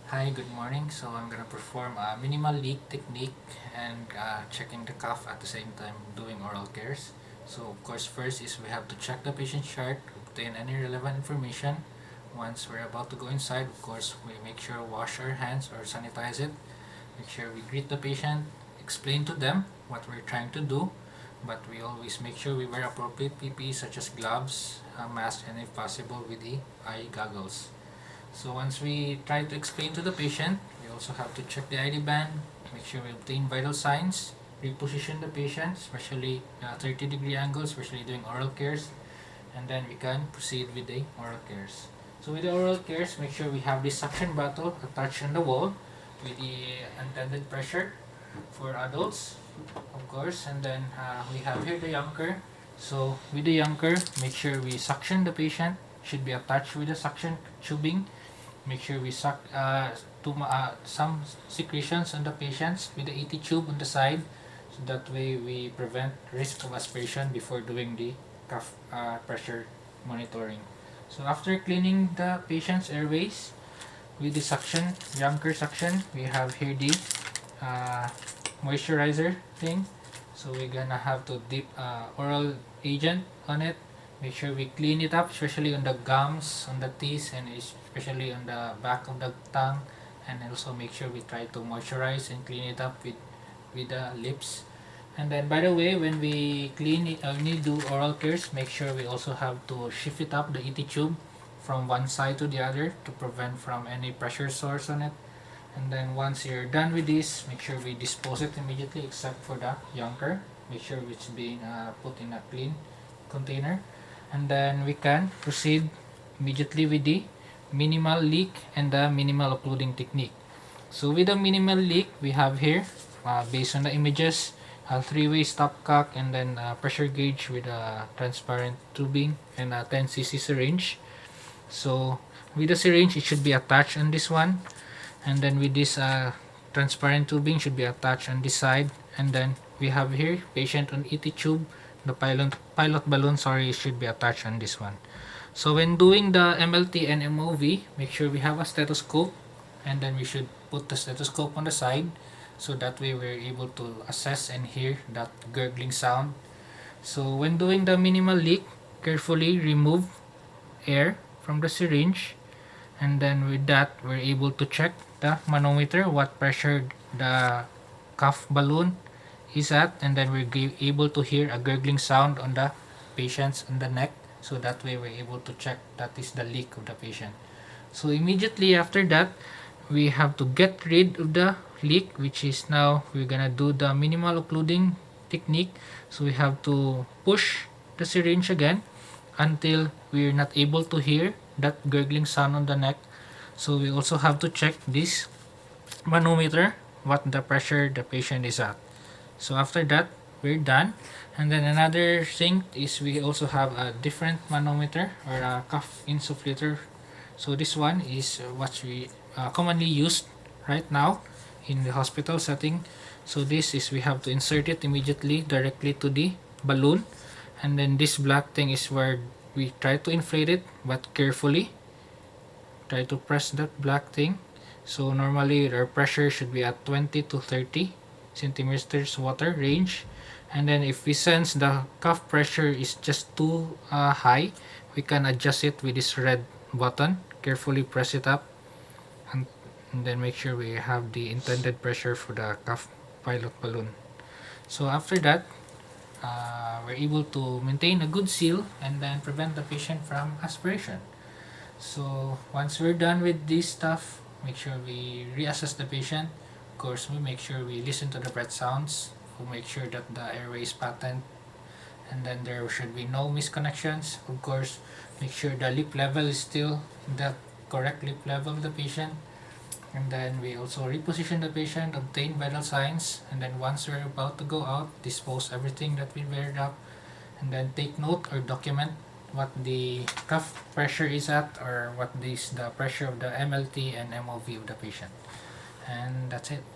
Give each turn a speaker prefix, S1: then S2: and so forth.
S1: Hi, good morning. So I'm gonna perform a minimal leak technique and checking the cough at the same time doing oral cares. So of course first is we have to check the patient chart, obtain any relevant information. Once we're about to go inside, of course we make sure wash our hands or sanitize it. Make sure we greet the patient, explain to them what we're trying to do, but we always make sure we wear appropriate PPE such as gloves, mask, and if possible with the eye goggles. So once we try to explain to the patient, we also have to check the ID band, make sure we obtain vital signs, reposition the patient, especially 30-degree angle, especially doing oral cares, and then we can proceed with the oral cares. So with the oral cares, make sure we have the suction bottle attached on the wall with the intended pressure for adults, of course, and then we have here the Yunker. So with the Yunker, make sure we suction the patient, should be attached with the suction tubing. Make sure we suck some secretions on the patients with the ET tube on the side, so that way we prevent risk of aspiration before doing the cough pressure monitoring. So after cleaning the patient's airways with the suction, Yunker suction, we have here the moisturizer thing. So we're gonna have to dip oral agent on it. Make sure we clean it up, especially on the gums, on the teeth, and especially on the back of the tongue. And also make sure we try to moisturize and clean it up with the lips. And then, by the way, when we clean it, need to do oral cares, make sure we also have to shift it up the ET tube from one side to the other to prevent from any pressure source on it. And then once you're done with this, make sure we dispose it immediately, except for the Yunker. Make sure it's being put in a clean container. And then we can proceed immediately with the minimal leak and the minimal occluding technique. So with the minimal leak, we have here, based on the images, a 3-way stopcock and then a pressure gauge with a transparent tubing and a 10 cc syringe. So with the syringe, it should be attached on this one, and then with this transparent tubing should be attached on this side. And then we have here patient on ET tube. The pilot balloon, should be attached on this one. So when doing the MLT and MOV, make sure we have a stethoscope, and then we should put the stethoscope on the side, so that way we're able to assess and hear that gurgling sound. So when doing the minimal leak, carefully remove air from the syringe, and then with that we're able to check the manometer, what pressure the cough balloon is at, and then we're able to hear a gurgling sound on the patient's on the neck, so that way we're able to check that is the leak of the patient. So immediately after that, we have to get rid of the leak, which is now we're gonna do the minimal occluding technique. So we have to push the syringe again until we're not able to hear that gurgling sound on the neck. So we also have to check this manometer, what the pressure the patient is at. So after that, we're done. And then another thing is we also have a different manometer or a cough insufflator. So this one is what we commonly used right now in the hospital setting. So this is, we have to insert it immediately directly to the balloon, and then this black thing is where we try to inflate it, but carefully try to press that black thing. So normally our pressure should be at 20 to 30 centimeters water range. And then if we sense the cuff pressure is just too high, we can adjust it with this red button. Carefully press it up, and then make sure we have the intended pressure for the cuff pilot balloon. So after that, we're able to maintain a good seal and then prevent the patient from aspiration. So once we're done with this stuff, make sure we reassess the patient. Of course, we make sure we listen to the breath sounds. We make sure that the airway is patent, and then there should be no misconnections. Of course, make sure the lip level is still the correct lip level of the patient. And then we also reposition the patient, obtain vital signs, and then once we're about to go out, dispose everything that we weared up, and then take note or document what the cuff pressure is at, or what is the pressure of the MLT and MOV of the patient. And that's it.